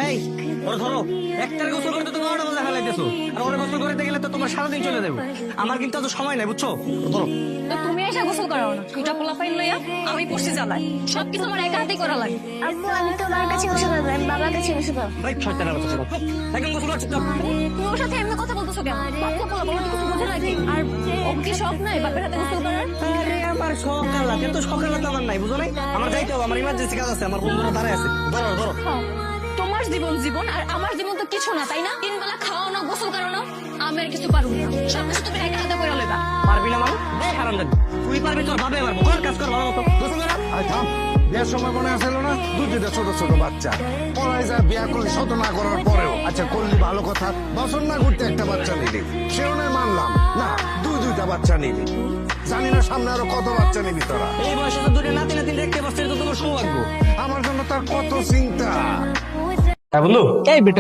এই ওরা ধরো একটার গোসল করতে তো 12টা বাজে ফেলাইতেছো, আর ওরা গোসল করতে গেলে তো তোমার সারাদিন চলে যাবে। আমার কিন্তু অত সময় নাই, বুঝছো? ধরো। তো তুমি এসে গোসল করাও না, দুইটা পোলা পাইন লইয়া আমি পড়ছি জ্বালাই, সবকিছু আমার একা হাতেই করা লাগে। আম্মু আমি তোমার কাছে গোসল করবো, আমি বাবার কাছে গোসল করবো। ভাই শয়তানের বাচ্চা ছিল। একদম গোসল করছিস তো? তুমি ওর সাথে এমনি কথা বলতেছো কেন? বাচ্চা পোলা বলো কিছু বোঝে নাকি? আর ওর কি শখ নাই বাপের হাতে গোসল করার? আরে আমার সকাল কিন্তু সকাল তো আমার নাই, বুঝো নাই? আমার যাইতে হবে, আমার ইমার্জেন্সি কাজ আছে, আমার বন্ধুরা দাঁড়ায় আছে। ধরো ধরো। তোমার জীবন জীবন আর আমার জীবন তো কিছু না, তাই না? 3 বেলা খাওয়া না গোসল করো না, আমি আর কিছু পারবো না। সবকিছু তুমি একা হাতে করে লইবা। পারবি না মানে? দেখ হারামজাদি, তুই পারবি তোর ভাবে মারবো। কর কাজ কর ভালো মতো, গোসল কর। আয় থাম, বিয়ের সময় মনে আসলো না দুইটা ছোট ছোট বাচ্চা পড়ায় যা বিয়া করলি শত না করার পরেও আচ্ছা করলি ভালো কথা, বছর না ঘুরতে একটা বাচ্চা নিলি, সেও নয় মানলাম না, দুইটা বাচ্চা নিলি, জানি না সামনে আরো কত বাচ্চা নিবি তোরা। এই বয়সে তো দুটো নাতি নাতি দেখতে পাচ্ছি, তো তোমার সৌভাগ্য। আমার জন্য তার কত চিন্তা। বন্ধু এই